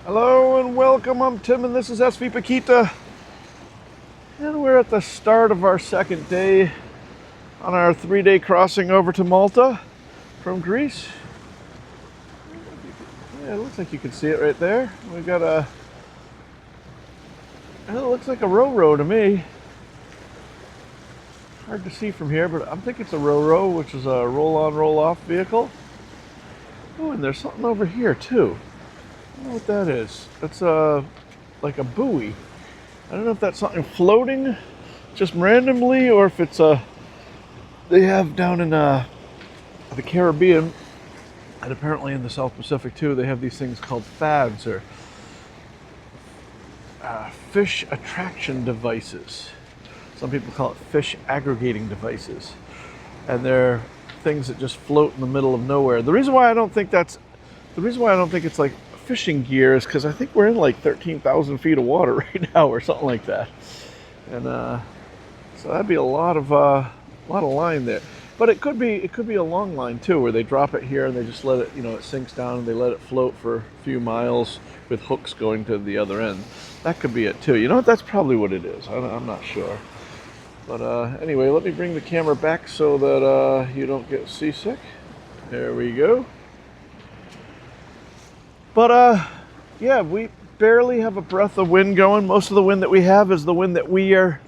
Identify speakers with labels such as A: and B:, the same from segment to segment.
A: Hello and welcome. I'm Tim and this is SV Paquita. And we're at the start of our second day on our 3-day crossing over to Malta from Greece. Yeah, it looks like you can see it right there. We've got it looks like a ro-ro to me. Hard to see from here, but I think it's a ro-ro, which is a roll-on, roll-off vehicle. Oh, and there's something over here too. I don't know what that is. It's like a buoy. I don't know if that's something floating just randomly or if it's they have down in the Caribbean and apparently in the South Pacific too, they have these things called FADs, or fish attraction devices. Some people call it fish aggregating devices. And they're things that just float in the middle of nowhere. The reason why I don't think it's like fishing gear is because I think we're in like 13,000 feet of water right now or something like that. And so that'd be a lot of line there. But it could be a long line too, where they drop it here and they just let it, it sinks down and they let it float for a few miles with hooks going to the other end. That could be it too. You know what? That's probably what it is. I'm not sure. But anyway, let me bring the camera back so that you don't get seasick. There we go. But yeah, we barely have a breath of wind going. Most of the wind that we have is the wind that we are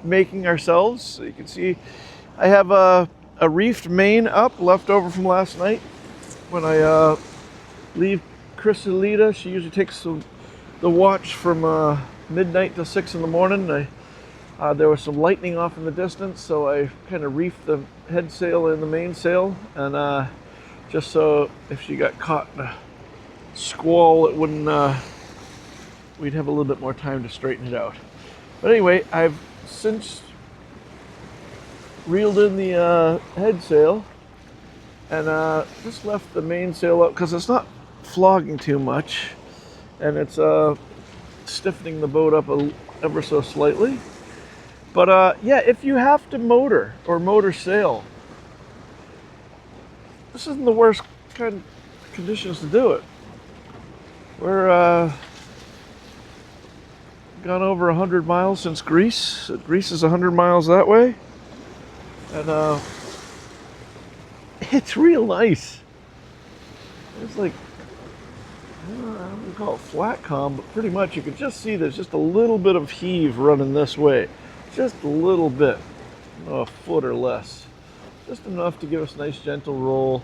A: making ourselves. So you can see I have a reefed main up, left over from last night. When I leave Chrysalida, she usually takes the watch from midnight to 6 in the morning. There was some lightning off in the distance, so I kind of reefed the head sail and the mainsail, and just so if she got caught in a squall, it wouldn't. We'd have a little bit more time to straighten it out. But anyway, I've since reeled in the head sail and just left the mainsail up because it's not flogging too much, and it's stiffening the boat up ever so slightly. But yeah, if you have to motor or motor sail, this isn't the worst kind of conditions to do it. We're gone over 100 miles since Greece. Greece is 100 miles that way, and it's real nice. It's like, I wouldn't call it flat calm, but pretty much you can just see there's just a little bit of heave running this way. Just a little bit, a foot or less. Just enough to give us a nice gentle roll.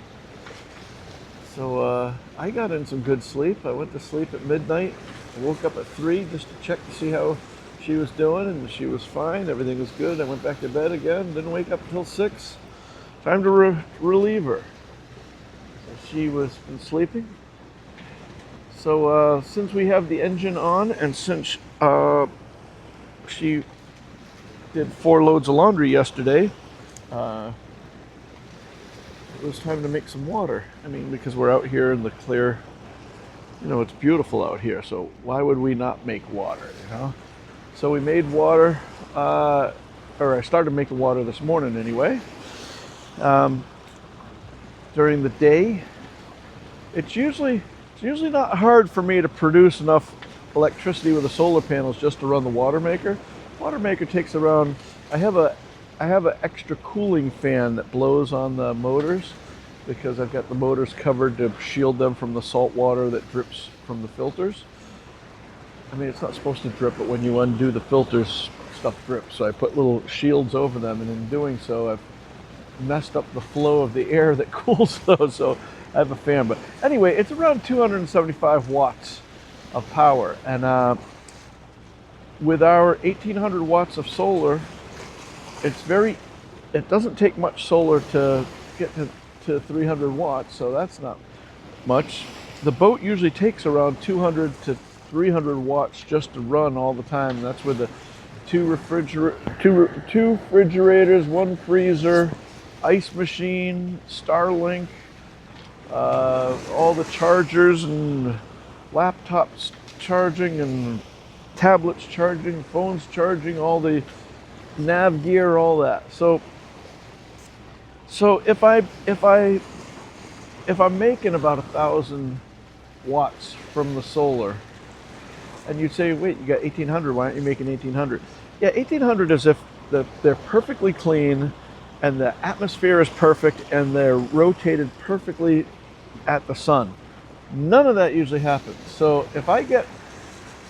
A: So I got in some good sleep. I went to sleep at midnight. I woke up at 3 just to check to see how she was doing, and she was fine. Everything was good. I went back to bed again. Didn't wake up until 6. Time to relieve her. So she was been sleeping. So since we have the engine on, and since she did 4 loads of laundry yesterday, it was time to make some water. I mean, because we're out here in the clear, it's beautiful out here, so why would we not make water, So we made water, or I started making water this morning anyway. During the day, it's usually not hard for me to produce enough electricity with the solar panels just to run the water maker. Water maker takes around, I have an extra cooling fan that blows on the motors because I've got the motors covered to shield them from the salt water that drips from the filters. I mean, it's not supposed to drip, but when you undo the filters, stuff drips. So I put little shields over them, and in doing so, I've messed up the flow of the air that cools those. So I have a fan. But anyway, it's around 275 watts of power, and with our 1800 watts of solar, it doesn't take much solar to get to 300 watts, so that's not much. The boat usually takes around 200 to 300 watts just to run all the time. And that's with the two refrigerators, 1 freezer, ice machine, Starlink, all the chargers and laptops charging and tablets charging, phones charging, all the nav gear, all that. So if I'm making about 1,000 watts from the solar, And you'd say, wait, you got 1800, why aren't you making 1800? Yeah, 1800 is if they're perfectly clean and the atmosphere is perfect and they're rotated perfectly at the sun. None of that usually happens. So if I get,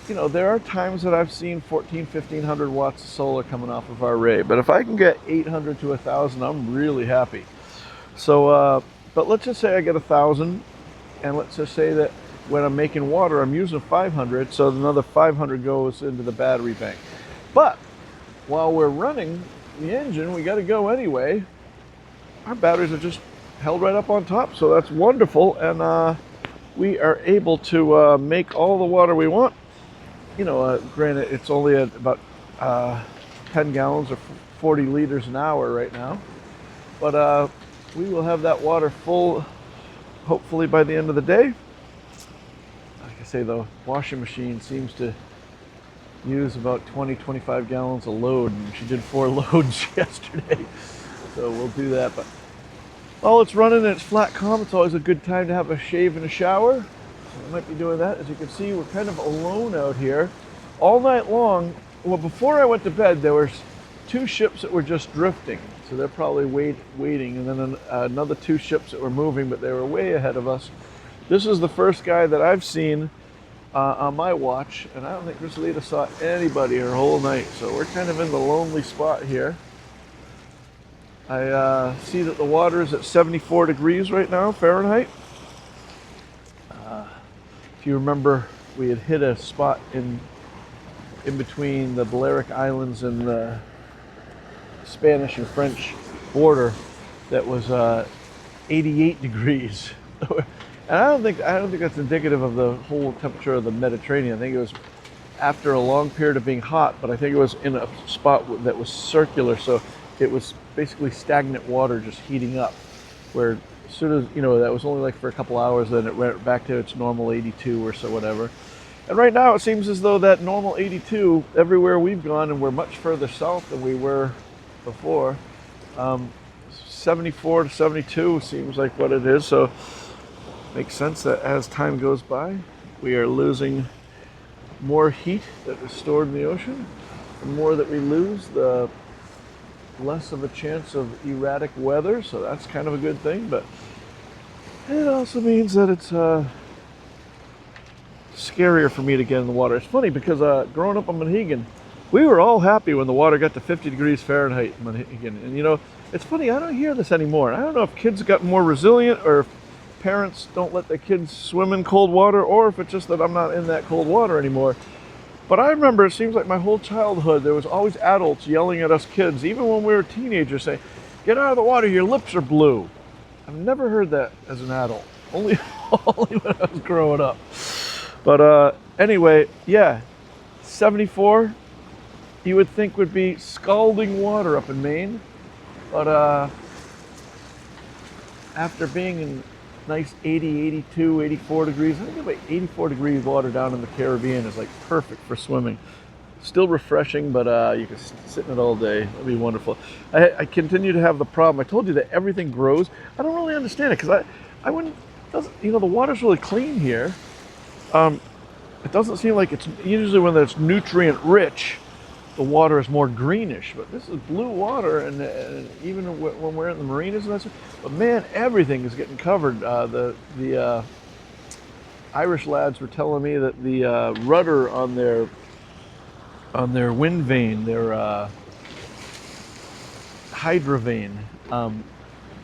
A: there are times that I've seen 1500 watts of solar coming off of our array, but if I can get 800 to 1000, I'm really happy. So, but let's just say I get 1000, and let's just say that when I'm making water, I'm using 500, so another 500 goes into the battery bank. But while we're running the engine, we got to go anyway. Our batteries are just held right up on top, so that's wonderful, and we are able to make all the water we want. Granted, it's only at about 10 gallons or 40 liters an hour right now, but we will have that water full hopefully by the end of the day. Like I say, the washing machine seems to use about 20-25 gallons a load, and she did 4 loads yesterday, so we'll do that. But while it's running and it's flat calm, it's always a good time to have a shave and a shower. So I might be doing that. As you can see, we're kind of alone out here all night long. Well, before I went to bed, there were 2 ships that were just drifting, so they're probably waiting, and then another 2 ships that were moving, but they were way ahead of us. This is the first guy that I've seen on my watch, and I don't think Griselita saw anybody her whole night, so we're kind of in the lonely spot here. I see that the water is at 74 degrees right now, Fahrenheit. If you remember, we had hit a spot in between the Balearic Islands and the Spanish and French border that was 88 degrees. And I don't think that's indicative of the whole temperature of the Mediterranean. I think it was after a long period of being hot, but I think it was in a spot that was circular, so it was basically stagnant water just heating up, where as soon as, that was only like for a couple hours, then it went back to its normal 82 or so, whatever. And right now it seems as though that normal 82, everywhere we've gone, and we're much further south than we were before, 74 to 72 seems like what it is. So makes sense that as time goes by, we are losing more heat that is stored in the ocean. The more that we lose, the less of a chance of erratic weather, so that's kind of a good thing. But it also means that it's scarier for me to get in the water. It's funny because growing up in Mohegan, we were all happy when the water got to 50 degrees Fahrenheit in Mohegan. And it's funny, I don't hear this anymore. I don't know if kids got more resilient, or if parents don't let their kids swim in cold water, or if it's just that I'm not in that cold water anymore. But I remember, it seems like my whole childhood, there was always adults yelling at us kids, even when we were teenagers, saying, "Get out of the water, your lips are blue." I've never heard that as an adult, only when I was growing up. But anyway, yeah, 74, you would think would be scalding water up in Maine. But after being in nice 80, 82, 84 degrees, I think about 84 degrees water down in the Caribbean is like perfect for swimming. Still refreshing, but you can sit in it all day. That'd be wonderful. I continue to have the problem. I told you that everything grows. I don't really understand it, because I wouldn't, the water's really clean here. It doesn't seem like it's, usually when it's nutrient rich, the water is more greenish, but this is blue water, and even when we're in the marinas and that stuff, but man, everything is getting covered. The Irish lads were telling me that the rudder on their wind vane, their hydra vane,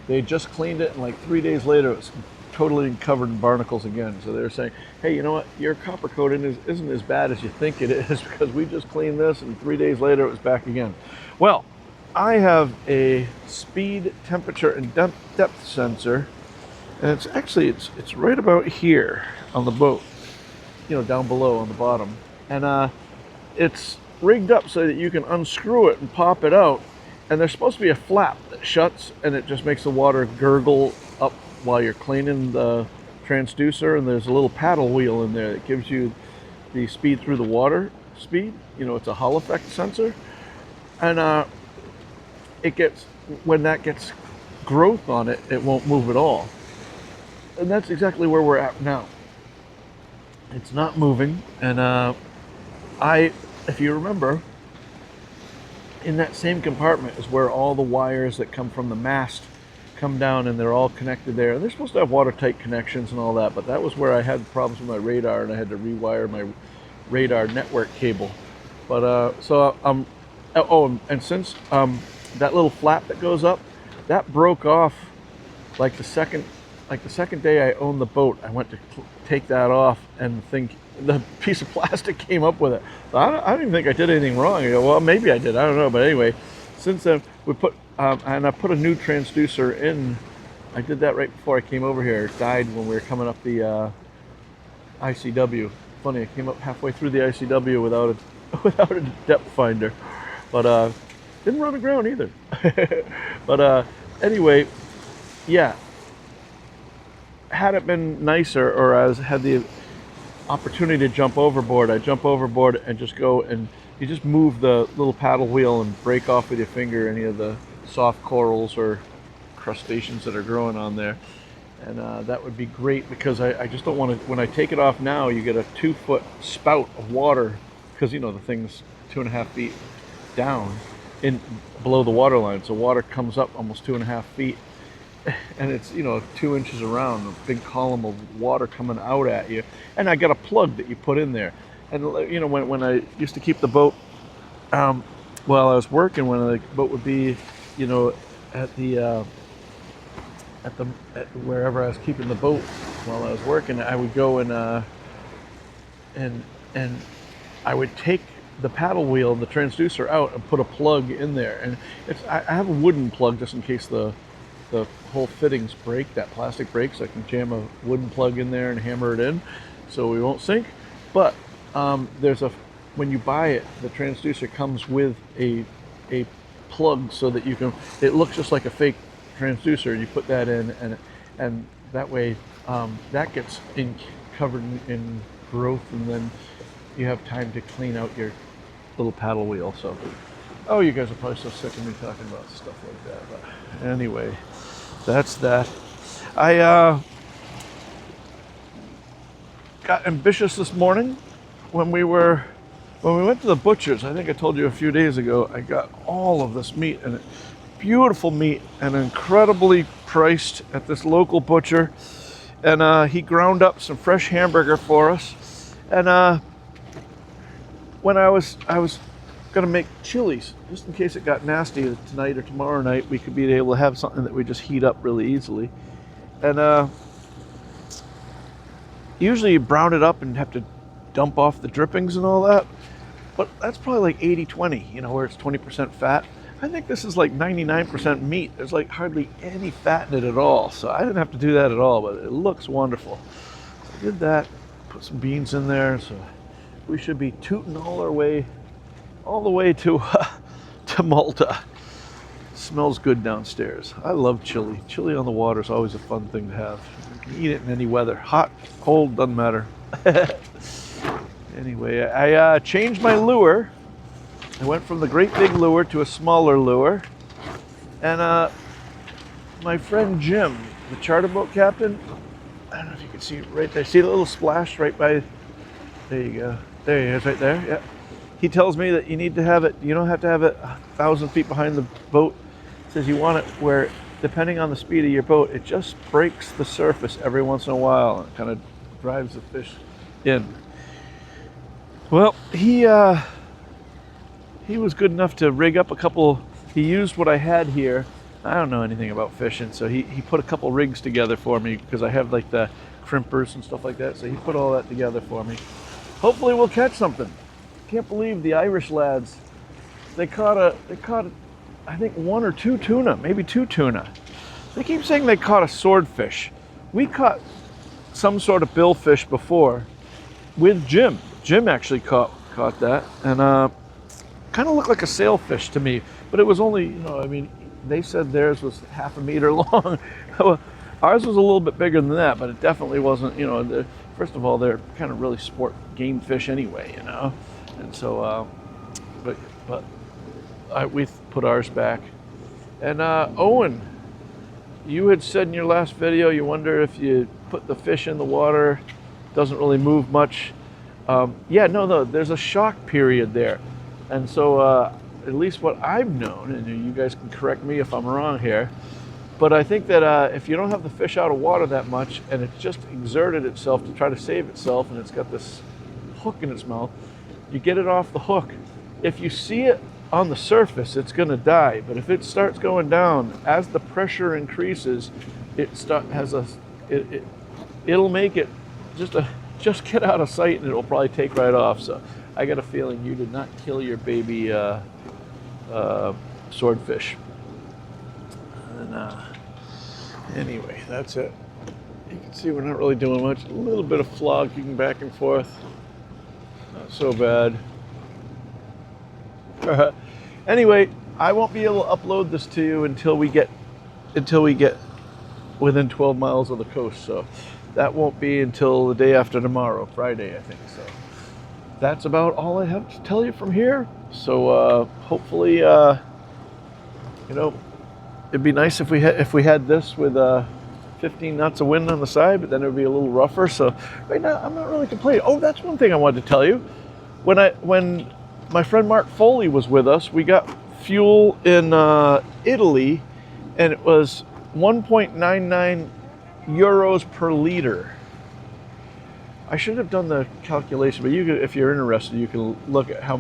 A: they just cleaned it, and like 3 days later it was totally covered in barnacles again. So they were saying, hey, you know what, your copper coating isn't as bad as you think it is, because we just cleaned this and 3 days later it was back again. Well, I have a speed, temperature, and depth sensor, and it's actually, it's right about here on the boat, down below on the bottom. And it's rigged up so that you can unscrew it and pop it out, and there's supposed to be a flap that shuts, and it just makes the water gurgle up while you're cleaning the transducer, and there's a little paddle wheel in there that gives you the speed through the water speed. It's a Hall effect sensor, and when that gets growth on it, it won't move at all. And that's exactly where we're at now. It's not moving, and if you remember, in that same compartment is where all the wires that come from the mast come down, and they're all connected there. They're supposed to have watertight connections and all that, but that was where I had problems with my radar, and I had to rewire my radar network cable. But oh, and since that little flap that goes up, that broke off like the second day I owned the boat. I went to take that off, and the piece of plastic came up with it. So I don't even think I did anything wrong. I go, well, maybe I did. I don't know. But anyway, since then we put and I put a new transducer in. I did that right before I came over here. It died when we were coming up the ICW. Funny, I came up halfway through the ICW without a depth finder, but didn't run aground either. But anyway, yeah. Had it been nicer, or I had the opportunity to jump overboard, I jump overboard and just go, and you just move the little paddle wheel and break off with your finger any of the soft corals or crustaceans that are growing on there. And that would be great, because I just don't want to, when I take it off now, you get a 2-foot spout of water, because you know the thing's 2.5 feet down in below the water line, so water comes up almost 2.5 feet, and it's 2 inches around, a big column of water coming out at you. And I got a plug that you put in there. And when I used to keep the boat, while I was working, when the boat would be at wherever I was keeping the boat while I was working, I would go and I would take the paddle wheel and the transducer out and put a plug in there. And I have a wooden plug just in case the whole fittings break, that plastic breaks. I can jam a wooden plug in there and hammer it in so we won't sink. But when you buy it, the transducer comes with a plug so that it looks just like a fake transducer. You put that in, and that way that gets covered in growth, and then you have time to clean out your little paddle wheel. So, oh, you guys are probably so sick of me talking about stuff like that. But anyway, that's that. I got ambitious this morning when we went to the butcher's. I think I told you a few days ago. I got all of this meat, and beautiful meat, and incredibly priced at this local butcher. And he ground up some fresh hamburger for us. And when I was gonna make chilies, just in case it got nasty tonight or tomorrow night, we could be able to have something that we just heat up really easily. And usually you brown it up and have to dump off the drippings and all that, but that's probably like 80-20, where it's 20% fat. I think this is like 99% meat. There's like hardly any fat in it at all, so I didn't have to do that at all, but it looks wonderful. So I did that, put some beans in there, so we should be tooting all the way to Malta. Smells good downstairs. I love chili. Chili on the water is always a fun thing to have. You can eat it in any weather. Hot, cold, doesn't matter. Anyway, I changed my lure. I went from the great big lure to a smaller lure. And my friend Jim, the charter boat captain, I don't know if you can see it right there. See the little splash right by, there you go. There he is right there, yeah. He tells me that you don't have to have it 1,000 feet behind the boat. He says you want it where, depending on the speed of your boat, it just breaks the surface every once in a while and kind of drives the fish in. Well, he was good enough to rig up a couple. He used what I had here. I don't know anything about fishing, so he put a couple rigs together for me, because I have like the crimpers and stuff like that. So he put all that together for me. Hopefully we'll catch something. Can't believe the Irish lads. They caught I think 1 or 2 tuna, maybe 2 tuna. They keep saying they caught a swordfish. We caught some sort of billfish before with Jim. Jim actually caught that, and kind of looked like a sailfish to me, but it was only, they said theirs was 0.5 meter long. Ours was a little bit bigger than that, but it definitely wasn't, first of all, they're kind of really sport game fish anyway, and so, but we put ours back. And Owen, you had said in your last video, you wonder if you put the fish in the water, doesn't really move much. Yeah, no, there's a shock period there. And so at least what I've known, and you guys can correct me if I'm wrong here, but I think that if you don't have the fish out of water that much and it's just exerted itself to try to save itself and it's got this hook in its mouth, you get it off the hook. If you see it on the surface, it's going to die. But if it starts going down, as the pressure increases, it'll make it just get out of sight, and it'll probably take right off. So I got a feeling you did not kill your baby swordfish. And anyway, that's it. You can see we're not really doing much. A little bit of flogging back and forth. Not so bad. Anyway, I won't be able to upload this to you until we get within 12 miles of the coast. So that won't be until the day after tomorrow, Friday, I think. So that's about all I have to tell you from here. So hopefully, it'd be nice if we had this with 15 knots of wind on the side, but then it would be a little rougher. So right now, I'm not really complaining. Oh, that's one thing I wanted to tell you. When my friend Mark Foley was with us, we got fuel in Italy, and it was 1.99 euros per liter. I should have done the calculation, but if you're interested, you can look at how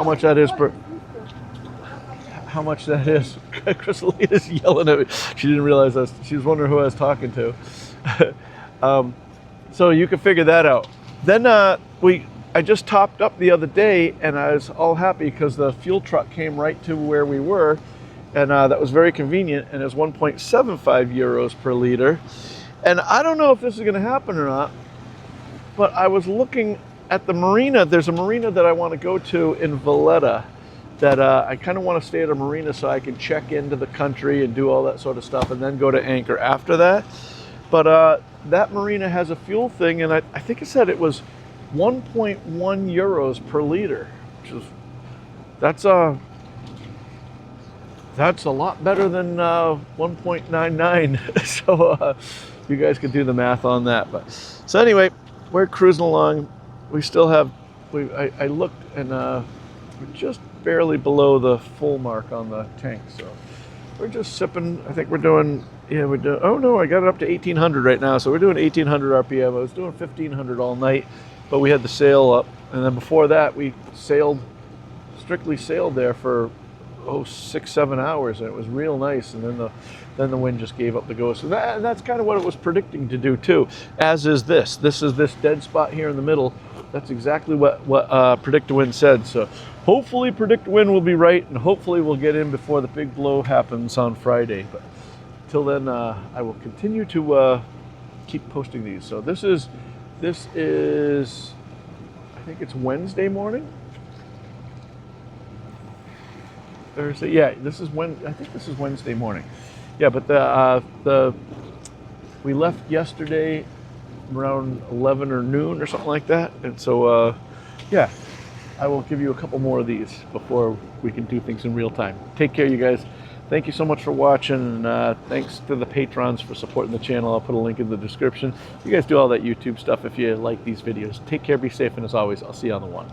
A: much that is per. How much that is. Chrysalida's yelling at me. She didn't realize she was wondering who I was talking to. So you can figure that out. Then I just topped up the other day, and I was all happy because the fuel truck came right to where we were, and that was very convenient, and it was 1.75 euros per liter. And I don't know if this is going to happen or not, but I was looking at the marina. There's a marina that I want to go to in Valletta that I kind of want to stay at a marina so I can check into the country and do all that sort of stuff and then go to anchor after that. But that marina has a fuel thing, and I think it said it was 1.1 euros per liter, which is that's a lot better than 1.99. So you guys could do the math on that. But so anyway, we're cruising along. We still have. I looked, and we're just barely below the full mark on the tank. So we're just sipping. I think we're doing. Yeah, we're doing. Oh no, I got it up to 1800 right now. So we're doing 1800 RPM. I was doing 1500 all night, but we had the sail up, and then before that we strictly sailed there for 6-7 hours, and it was real nice. And then the wind just gave up the ghost. So that's kind of what it was predicting to do too. As is this. This is this dead spot here in the middle. That's exactly what Predict-A-Wind said. So hopefully Predict-A-Wind will be right, and hopefully we'll get in before the big blow happens on Friday. But till then, I will continue to keep posting these. So this is, I think it's Wednesday morning. Thursday, yeah. I think this is Wednesday morning. Yeah, but we left yesterday around 11 or noon or something like that, and so yeah, I will give you a couple more of these before we can do things in real time. Take care, you guys. Thank you so much for watching, and thanks to the patrons for supporting the channel. I'll put a link in the description. You guys do all that YouTube stuff if you like these videos. Take care, be safe, and as always, I'll see you on the one.